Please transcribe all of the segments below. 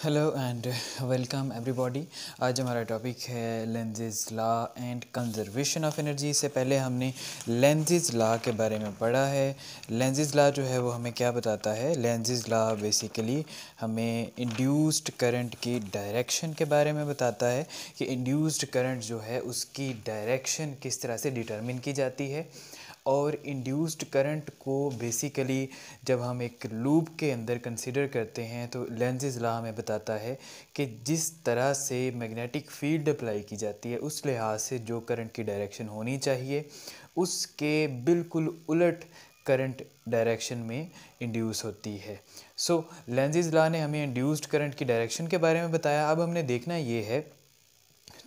Hello and welcome everybody. आज हमारा topic है Lenz's law and conservation of energy. इससे पहले हमने लेंज़ेज लॉ के बारे में पढ़ा है। लेंज़ेज लॉ जो है वो हमें क्या बताता है? लेंज़ेज लॉ बेसिकली हमें इंड्यूस्ड करंट की डायरेक्शन के बारे में बताता है कि इंड्यूस्ड करंट जो है उसकी डायरेक्शन किस तरह से डिटरमिन की जाती है। और इंड्यूस्ड करंट को बेसिकली जब हम एक लूप के अंदर कंसिडर करते हैं तो लेंज़ेज लॉ हमें बताता है कि जिस तरह से मैग्नेटिक फील्ड अप्लाई की जाती है उस लिहाज से जो करंट की डायरेक्शन होनी चाहिए उसके बिल्कुल उलट करंट डायरेक्शन में इंड्यूस होती है। सो लेंज़ेज लॉ ने हमें इंड्यूस्ड करंट की डायरेक्शन के बारे में बताया। अब हमने देखना ये है,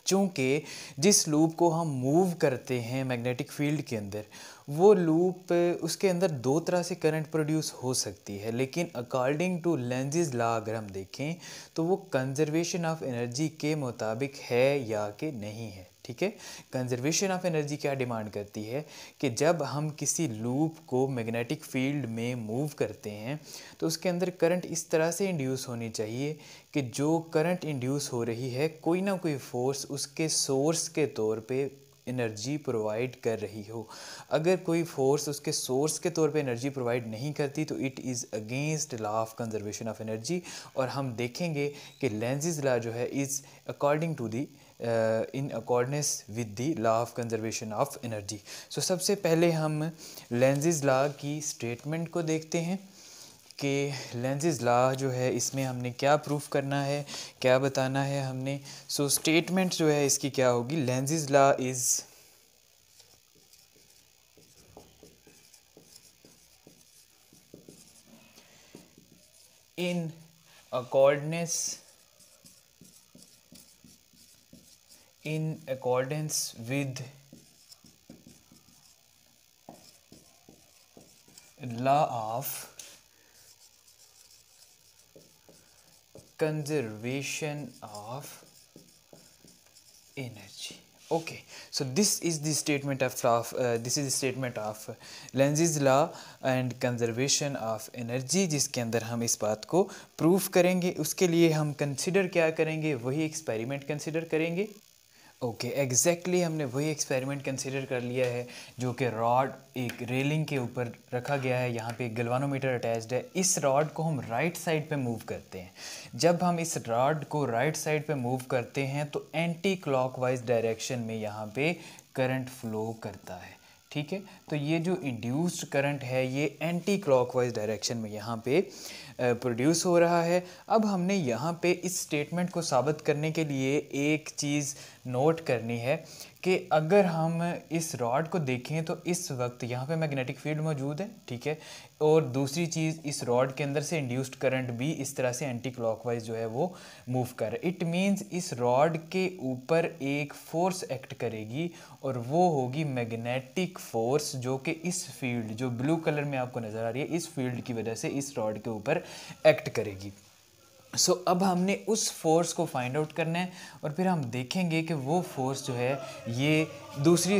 चूँकि जिस लूप को हम मूव करते हैं मैग्नेटिक फील्ड के अंदर, वो लूप उसके अंदर दो तरह से करंट प्रोड्यूस हो सकती है, लेकिन अकॉर्डिंग टू लेंज़ेज लॉ अगर हम देखें तो वो कंजर्वेशन ऑफ एनर्जी के मुताबिक है या कि नहीं है। ठीक है, कंजर्वेशन ऑफ एनर्जी क्या डिमांड करती है कि जब हम किसी लूप को मैग्नेटिक फील्ड में मूव करते हैं तो उसके अंदर करंट इस तरह से इंड्यूस होनी चाहिए कि जो करंट इंड्यूस हो रही है कोई ना कोई फोर्स उसके सोर्स के तौर पे एनर्जी प्रोवाइड कर रही हो। अगर कोई फोर्स उसके सोर्स के तौर पे एनर्जी प्रोवाइड नहीं करती तो it is against law of conservation of energy. और हम देखेंगे कि लेंज़ेज लॉ जो है is according to the in accordance with the law of conservation of energy. So सबसे पहले हम लेंज़ेज लॉ की स्टेटमेंट को देखते हैं कि लेंज़ेज लॉ जो है इसमें हमने क्या प्रूफ करना है, क्या बताना है हमने। सो स्टेटमेंट जो है इसकी क्या होगी? Lenz's law is in accordance with law of conservation of energy. Okay, so this is the statement of Lenz's law and conservation of energy, जिसके अंदर हम इस बात को प्रूफ करेंगे। उसके लिए हम कंसिडर क्या करेंगे? वही एक्सपेरिमेंट कंसिडर करेंगे। ओके, एग्जैक्टली हमने वही एक्सपेरिमेंट कंसिडर कर लिया है जो कि रॉड एक रेलिंग के ऊपर रखा गया है। यहाँ पे एक गैल्वानोमीटर अटैच्ड है। इस रॉड को हम राइट साइड पे मूव करते हैं। जब हम इस रॉड को राइट साइड पे मूव करते हैं तो एंटी क्लॉकवाइज डायरेक्शन में यहाँ पे करंट फ्लो करता है। ठीक है, तो ये जो इंड्यूस्ड करंट है ये एंटी क्लॉकवाइज डायरेक्शन में यहाँ पे प्रोड्यूस हो रहा है। अब हमने यहाँ पे इस स्टेटमेंट को साबित करने के लिए एक चीज़ नोट करनी है कि अगर हम इस रॉड को देखें तो इस वक्त यहाँ पे मैग्नेटिक फील्ड मौजूद है। ठीक है, और दूसरी चीज़ इस रॉड के अंदर से इंड्यूस्ड करंट भी इस तरह से एंटी क्लॉकवाइज जो है वो मूव कर रहा है। इट मीन्स इस रॉड के ऊपर एक फोर्स एक्ट करेगी और वो होगी मैग्नेटिक फोर्स, जो कि इस फील्ड जो ब्लू कलर में आपको नज़र आ रही है इस फील्ड की वजह से इस रॉड के ऊपर एक्ट करेगी। सो अब हमने उस फोर्स को फाइंड आउट करना है और फिर हम देखेंगे कि वो फोर्स जो है ये दूसरी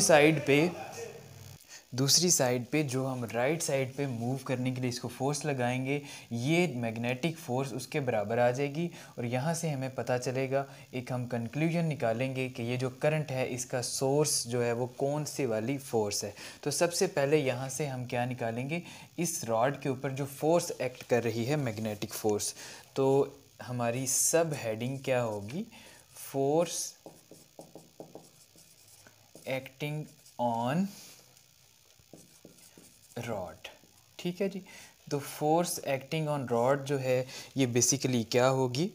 साइड पे जो हम राइट साइड पे मूव करने के लिए इसको फोर्स लगाएंगे ये मैग्नेटिक फोर्स उसके बराबर आ जाएगी। और यहाँ से हमें पता चलेगा, एक हम कंक्लूजन निकालेंगे कि ये जो करंट है इसका सोर्स जो है वो कौन सी वाली फोर्स है। तो सबसे पहले यहाँ से हम क्या निकालेंगे? इस रॉड के ऊपर जो फोर्स एक्ट कर रही है मैग्नेटिक फोर्स, तो हमारी सब हेडिंग क्या होगी? Force acting on rod. ठीक है जी, तो फोर्स एक्टिंग ऑन रॉड जो है ये बेसिकली क्या होगी?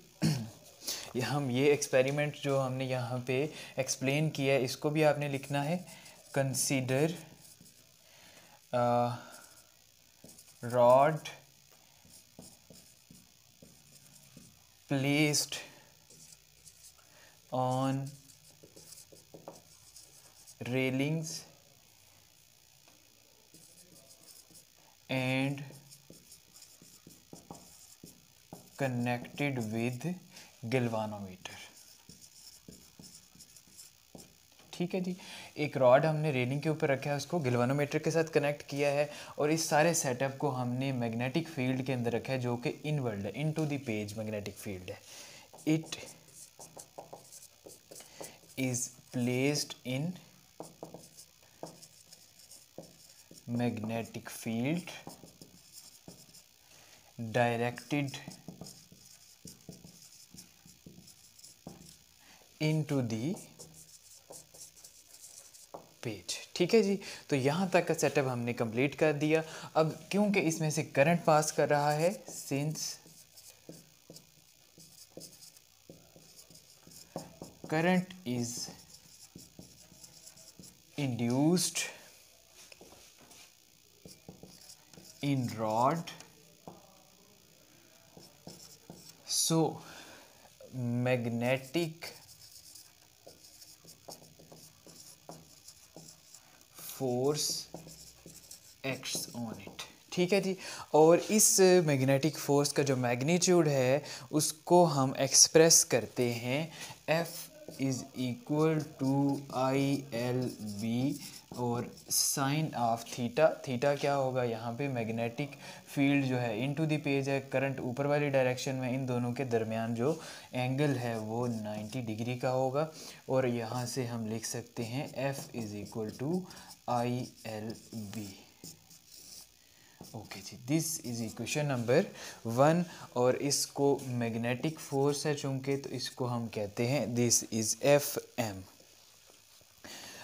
हम ये एक्सपेरिमेंट जो हमने यहाँ पे एक्सप्लेन किया है इसको भी आपने लिखना है। Consider rod placed on railings and connected with galvanometer। ठीक है जी। एक रॉड हमने रेलिंग के ऊपर रखा है, उसको गैल्वेनोमीटर के साथ कनेक्ट किया है और इस सारे सेटअप को हमने मैग्नेटिक फील्ड के अंदर रखा है जो कि इनवर्ड है, into the page magnetic field है। It is placed in magnetic field directed into the page. ठीक है जी। तो यहाँ तक का सेटअप हमने कंप्लीट कर दिया। अब क्योंकि इसमें से करंट पास कर रहा है, since current is induced in rod, so magnetic force acts on it. ठीक है जी। और इस मैग्नेटिक फोर्स का जो मैग्नीट्यूड है उसको हम एक्सप्रेस करते हैं F is equal to ILB और साइन ऑफ थीटा। थीटा क्या होगा यहाँ पे, मैग्नेटिक फील्ड जो है इनटू द पेज है, करंट ऊपर वाली डायरेक्शन में, इन दोनों के दरमियान जो एंगल है वो 90 डिग्री का होगा। और यहाँ से हम लिख सकते हैं F is equal to ILB। Okay जी, दिस इज इक्वेशन नंबर 1। और इसको मैग्नेटिक फोर्स है चूंकि, तो इसको हम कहते हैं दिस इज FM।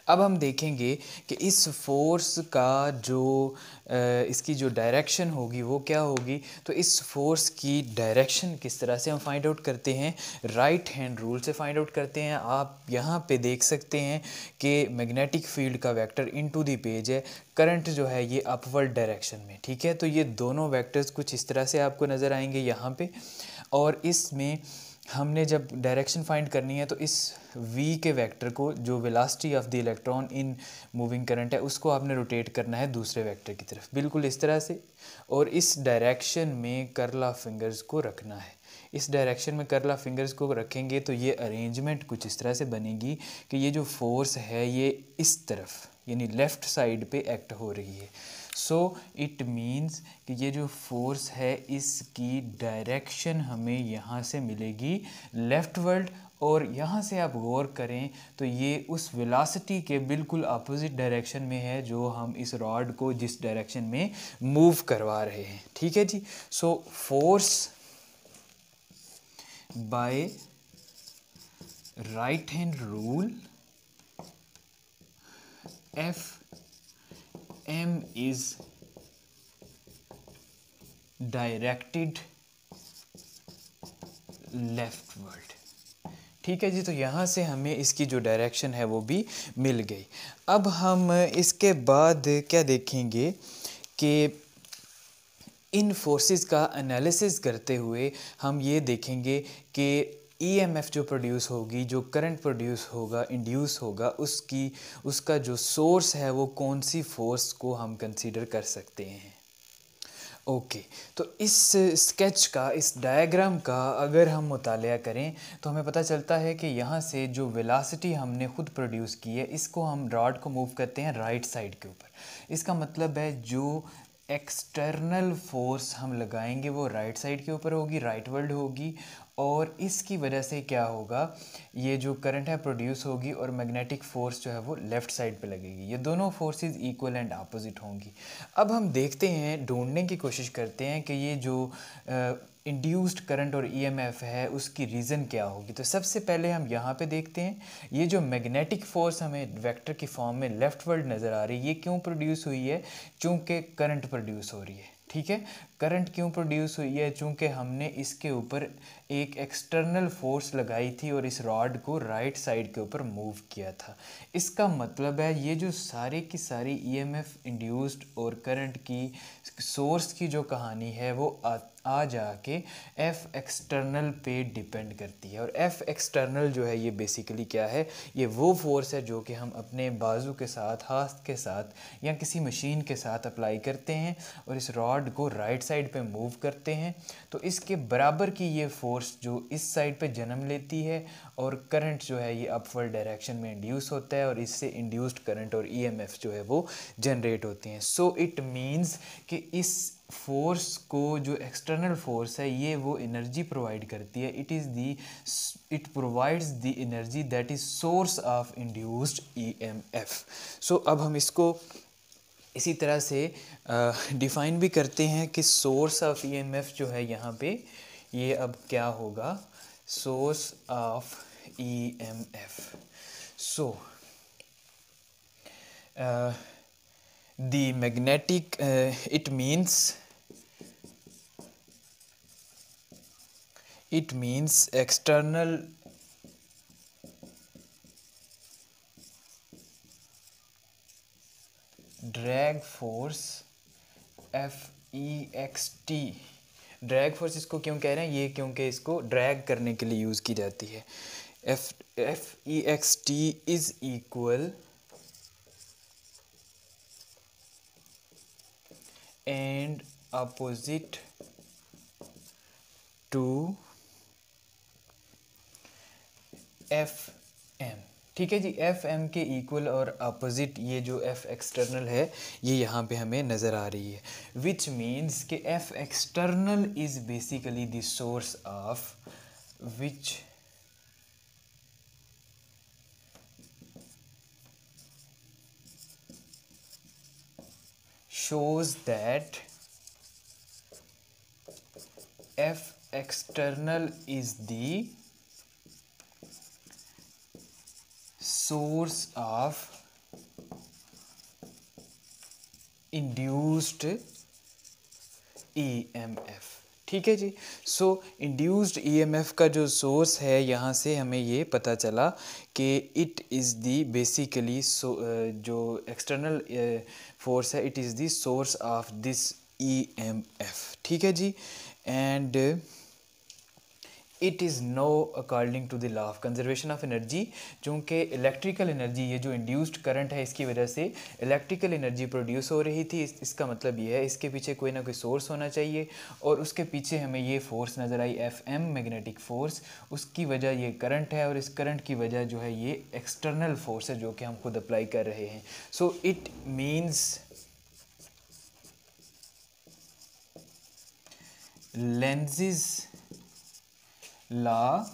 अब हम देखेंगे कि इस फोर्स का जो इसकी जो डायरेक्शन होगी वो क्या होगी। तो इस फोर्स की डायरेक्शन किस तरह से हम फाइंड आउट करते हैं, राइट हैंड रूल से फाइंड आउट करते हैं। आप यहाँ पे देख सकते हैं कि मैग्नेटिक फील्ड का वेक्टर इनटू द पेज है, करंट जो है ये अपवर्ड डायरेक्शन में। ठीक है, तो ये दोनों वेक्टर्स कुछ इस तरह से आपको नज़र आएंगे यहाँ पे। और इसमें हमने जब डायरेक्शन फाइंड करनी है तो इस v के वेक्टर को, जो velocity of the electron in moving current है, उसको आपने रोटेट करना है दूसरे वेक्टर की तरफ, बिल्कुल इस तरह से। और इस डायरेक्शन में कर्ल ऑफ फिंगर्स को रखना है। इस डायरेक्शन में कर्ल ऑफ फिंगर्स को रखेंगे तो ये अरेंजमेंट कुछ इस तरह से बनेगी कि ये जो फोर्स है ये इस तरफ यानी लेफ़्ट साइड पे एक्ट हो रही है। सो इट मीन्स कि ये जो फोर्स है इसकी डायरेक्शन हमें यहाँ से मिलेगी लेफ्टवर्ड। और यहाँ से आप गौर करें तो ये उस वेलोसिटी के बिल्कुल अपोजिट डायरेक्शन में है जो हम इस रॉड को जिस डायरेक्शन में मूव करवा रहे हैं। ठीक है जी। So force by right hand rule FM is directed leftward। ठीक है जी। तो यहाँ से हमें इसकी जो डायरेक्शन है वो भी मिल गई। अब हम इसके बाद क्या देखेंगे कि इन फोर्सेस का एनालिसिस करते हुए हम ये देखेंगे कि EMF जो प्रोड्यूस होगी, जो करंट प्रोड्यूस होगा, इंड्यूस होगा, उसका जो सोर्स है वो कौन सी फोर्स को हम कंसीडर कर सकते हैं। ओके, तो इस स्केच का, इस डायग्राम का अगर हम मुतालिया करें तो हमें पता चलता है कि यहाँ से जो वेलोसिटी हमने खुद प्रोड्यूस की है इसको हम रॉड को मूव करते हैं राइट साइड के ऊपर। इसका मतलब है जो एक्सटर्नल फोर्स हम लगाएंगे वो राइट साइड के ऊपर होगी, राइट वर्ल्ड होगी। और इसकी वजह से क्या होगा, ये जो करंट है प्रोड्यूस होगी और मैग्नेटिक फोर्स जो है वो लेफ़्ट साइड पे लगेगी। ये दोनों फोर्सेस इक्वल एंड अपोजिट होंगी। अब हम देखते हैं, ढूंढने की कोशिश करते हैं कि ये जो इंड्यूस्ड करंट और EMF है उसकी रीज़न क्या होगी। तो सबसे पहले हम यहाँ पे देखते हैं, ये जो मैग्नेटिक फोर्स हमें वेक्टर की फॉर्म में लेफ्टवर्ड नज़र आ रही है, ये क्यों प्रोड्यूस हुई है, चूँकि करंट प्रोड्यूस हो रही है। ठीक है, करंट क्यों प्रोड्यूस हुई है, चूँकि हमने इसके ऊपर एक एक्सटर्नल फोर्स लगाई थी और इस रॉड को राइट साइड के ऊपर मूव किया था। इसका मतलब है ये जो सारी की सारी EMF इंड्यूस्ड और करंट की सोर्स की जो कहानी है वो आ जाके एफ़ एक्सटर्नल पे डिपेंड करती है। और एफ़ एक्सटर्नल जो है ये बेसिकली क्या है, ये वो फोर्स है जो कि हम अपने बाजू के साथ, हाथ के साथ या किसी मशीन के साथ अप्लाई करते हैं और इस रॉड को राइट साइड पे मूव करते हैं। तो इसके बराबर की ये फोर्स जो इस साइड पे जन्म लेती है और करंट जो है ये अपवर्ड डायरेक्शन में इंड्यूस होता है और इससे इंड्यूस्ड करंट और ईएमएफ जो है वो जनरेट होती हैं। सो इट मीन्स कि इस फोर्स को जो एक्सटर्नल फोर्स है ये वो एनर्जी प्रोवाइड करती है। It provides the energy that is source of induced EMF. So अब हम इसको इसी तरह से डिफाइन भी करते हैं कि सोर्स ऑफ ईएमएफ जो है यहाँ पे ये अब क्या होगा, source of EMF. So the magnetic it means external drag force FEXT। Drag force इसको क्यों कह रहे हैं, ये क्योंकि इसको ड्रैग करने के लिए यूज़ की जाती है। FEXT is equal and opposite to FM। ठीक है जी, FM के इक्वल और अपोजिट ये जो F एक्सटर्नल है ये यहाँ पे हमें नज़र आ रही है, विच मीन्स कि F external is basically the source of which shows that F external is the source of induced EMF। ठीक है जी। सो इंड्यूस्ड ईएमएफ का जो सोर्स है यहाँ से हमें ये पता चला कि इट इज़ दी बेसिकली जो एक्सटर्नल फोर्स है, it is the source of this EMF. ठीक है जी। And it is no according to the law of conservation of energy, चूँकि इलेक्ट्रिकल एनर्जी ये जो इंड्यूस्ड करंट है इसकी वजह से इलेक्ट्रिकल एनर्जी प्रोड्यूस हो रही थी। इसका मतलब ये है इसके पीछे कोई ना कोई सोर्स होना चाहिए और उसके पीछे हमें ये फोर्स नज़र आई FM मैग्नेटिक फोर्स, उसकी वजह ये करंट है और इस करंट की वजह जो है ये एक्सटर्नल फोर्स है जो कि हम खुद अप्लाई कर रहे हैं। So it means Lenz's law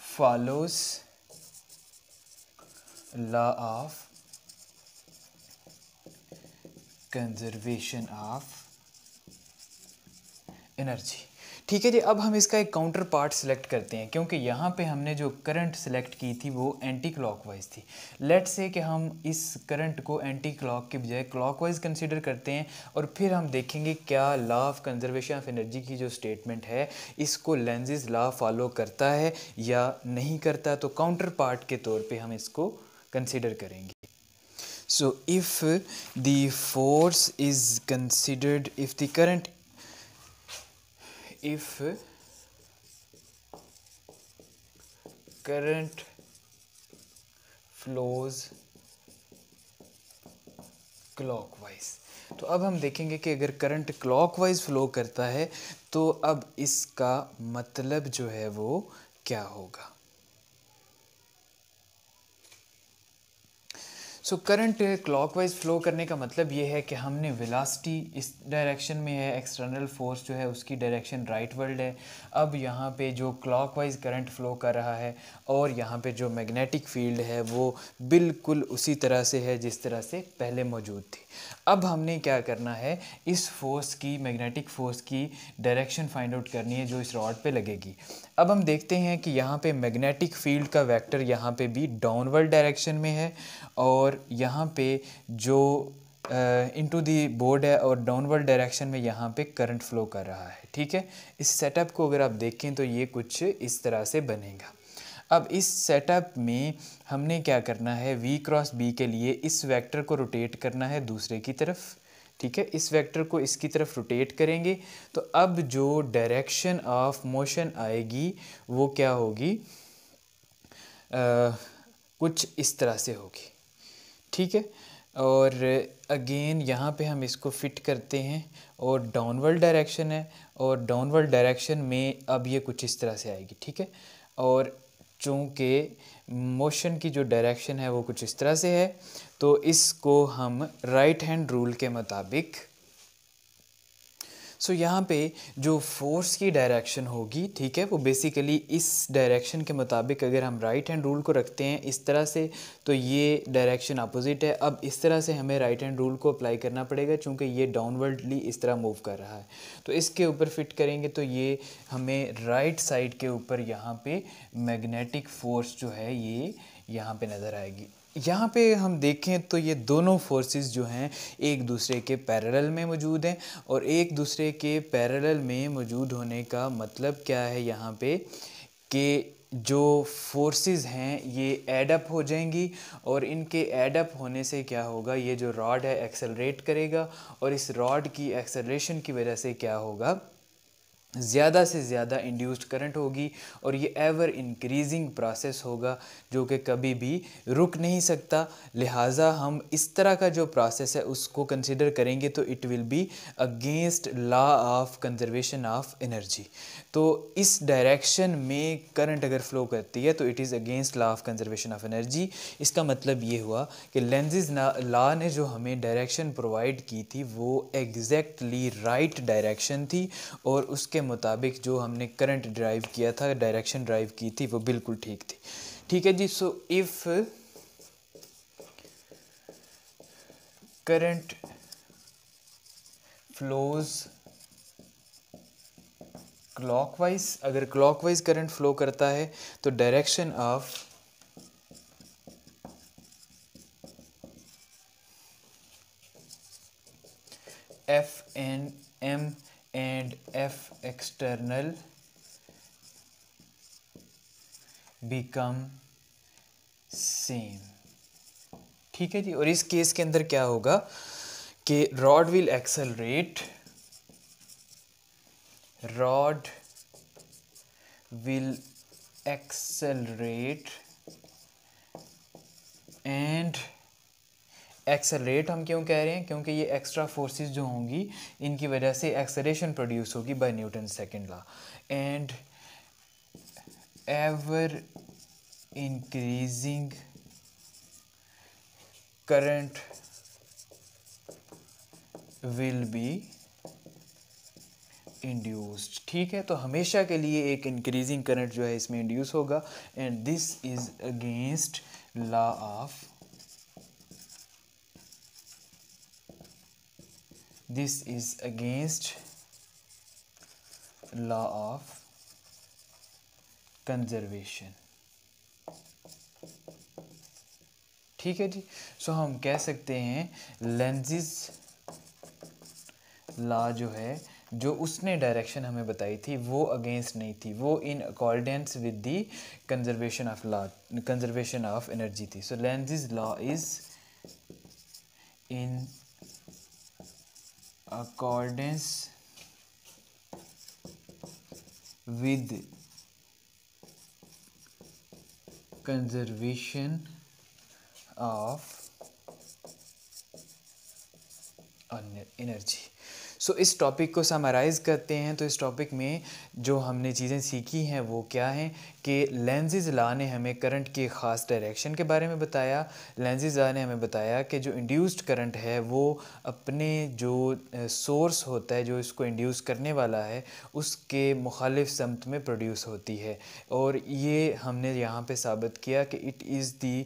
follows law of conservation of energy। ठीक है जी। अब हम इसका एक काउंटर पार्ट सिलेक्ट करते हैं, क्योंकि यहाँ पे हमने जो करंट सिलेक्ट की थी वो एंटी क्लॉकवाइज थी। लेट्स से कि हम इस करंट को एंटी क्लॉक के बजाय क्लॉकवाइज कंसीडर करते हैं और फिर हम देखेंगे क्या law of conservation of energy की जो स्टेटमेंट है इसको लेंज़ेस लॉ फॉलो करता है या नहीं करता। तो काउंटर पार्ट के तौर पर हम इसको कंसिडर करेंगे। So if the force is considered, if the current if current flows clockwise, तो अब हम देखेंगे कि अगर करंट क्लॉकवाइज फ्लो करता है तो अब इसका मतलब जो है वो क्या होगा। सो करंट क्लॉकवाइज फ्लो करने का मतलब ये है कि हमने वेलोसिटी इस डायरेक्शन में है, एक्सटर्नल फोर्स जो है उसकी डायरेक्शन राइट वर्ल्ड है। अब यहाँ पे जो क्लॉकवाइज करंट फ्लो कर रहा है और यहाँ पे जो मैग्नेटिक फील्ड है वो बिल्कुल उसी तरह से है जिस तरह से पहले मौजूद थी। अब हमने क्या करना है, इस फोर्स की, मैग्नेटिक फोर्स की डायरेक्शन फाइंड आउट करनी है जो इस रॉड पे लगेगी। अब हम देखते हैं कि यहाँ पे मैग्नेटिक फील्ड का वेक्टर यहाँ पे भी डाउनवर्ड डायरेक्शन में है और यहाँ पे जो इनटू दी बोर्ड है और डाउनवर्ड डायरेक्शन में यहाँ पे करंट फ्लो कर रहा है। ठीक है, इस सेटअप को अगर आप देखें तो ये कुछ इस तरह से बनेगा। अब इस सेटअप में हमने क्या करना है, V क्रॉस B के लिए इस वेक्टर को रोटेट करना है दूसरे की तरफ। ठीक है। इस वेक्टर को इसकी तरफ रोटेट करेंगे तो अब जो डायरेक्शन ऑफ मोशन आएगी वो क्या होगी, कुछ इस तरह से होगी, ठीक है। और अगेन यहाँ पे हम इसको फिट करते हैं और डाउनवर्ड डायरेक्शन है और डाउनवर्ड डायरेक्शन में अब ये कुछ इस तरह से आएगी, ठीक है। और चूँकि मोशन की जो डायरेक्शन है वो कुछ इस तरह से है तो इसको हम राइट हैंड रूल के मुताबिक, सो यहाँ पे जो फोर्स की डायरेक्शन होगी, ठीक है, वो बेसिकली इस डायरेक्शन के मुताबिक अगर हम राइट हैंड रूल को रखते हैं इस तरह से तो ये डायरेक्शन अपोजिट है। अब इस तरह से हमें राइट हैंड रूल को अप्लाई करना पड़ेगा चूँकि ये डाउनवर्डली इस तरह मूव कर रहा है। तो इसके ऊपर फिट करेंगे तो ये हमें राइट साइड के ऊपर यहाँ पे मैग्नेटिक फोर्स जो है ये यहाँ पे नज़र आएगी। यहाँ पे हम देखें तो ये दोनों फोर्सेस जो हैं एक दूसरे के पैरेलल में मौजूद हैं और एक दूसरे के पैरेलल में मौजूद होने का मतलब क्या है यहाँ पे कि जो फोर्सेस हैं ये ऐड अप हो जाएंगी और इनके ऐड अप होने से क्या होगा, ये जो रॉड है एक्सेलरेट करेगा और इस रॉड की एक्सेलरेशन की वजह से क्या होगा, ज़्यादा से ज़्यादा इंड्यूस्ड करंट होगी और ये एवर इंक्रीजिंग प्रोसेस होगा जो कि कभी भी रुक नहीं सकता। लिहाजा हम इस तरह का जो प्रोसेस है उसको कंसिडर करेंगे तो it will be against law of conservation of energy. तो इस डायरेक्शन में करंट अगर फ्लो करती है तो it is against law of conservation of energy. इसका मतलब ये हुआ कि लेंज़ेज़ लॉ ने जो हमें डायरेक्शन प्रोवाइड की थी वो एग्जैक्टली राइट डायरेक्शन थी और उसके मुताबिक जो हमने करंट ड्राइव किया था, डायरेक्शन ड्राइव की थी, वो बिल्कुल ठीक थी, ठीक है जी। So if current flows clockwise, अगर क्लॉकवाइज करंट फ्लो करता है तो direction of F N M and F external become same, ठीक है जी। और इस केस के अंदर क्या होगा कि rod will accelerate, rod will accelerate and accelerate हम क्यों कह रहे हैं, क्योंकि ये एक्स्ट्रा फोर्सेस जो होंगी इनकी वजह से एक्सेलरेशन प्रोड्यूस होगी by Newton second law. And ever increasing current will be induced, ठीक है। तो हमेशा के लिए एक इंक्रीजिंग करंट जो है इसमें इंड्यूस होगा and this is against law of, this is against law of conservation, ठीक है जी। सो हम कह सकते हैं लेंज़ेज़ लॉ जो है, जो उसने डायरेक्शन हमें बताई थी वो अगेंस्ट नहीं थी, वो in accordance with the conservation of law, conservation of energy थी। So Lenz's law is in accordance with conservation of energy. So इस टॉपिक को समराइज़ करते हैं तो इस टॉपिक में जो हमने चीज़ें सीखी हैं वो क्या हैं कि लेंज़ेज़ लॉ ने हमें करंट की ख़ास डायरेक्शन के बारे में बताया। लेंज़ेज़ लॉ ने हमें बताया कि जो इंड्यूस्ड करंट है वो अपने जो सोर्स होता है, जो इसको इंड्यूस करने वाला है, उसके मुखालिफ समत में प्रोड्यूस होती है। और ये हमने यहाँ पे साबित किया कि it is the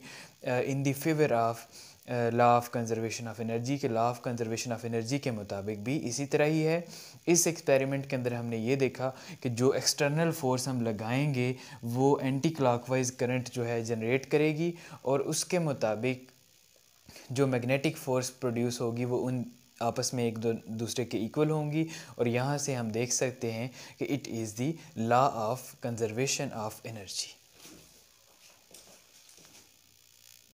in the favour of law of conservation of energy, के law of conservation of energy के मुताबिक भी इसी तरह ही है। इस एक्सपेरिमेंट के अंदर हमने ये देखा कि जो एक्सटर्नल फोर्स हम लगाएंगे वो एंटी क्लॉकवाइज करंट जो है जनरेट करेगी और उसके मुताबिक जो मैग्नेटिक फोर्स प्रोड्यूस होगी वो उन आपस में एक दूसरे के इक्वल होंगी। और यहाँ से हम देख सकते हैं कि it is the law of conservation of energy.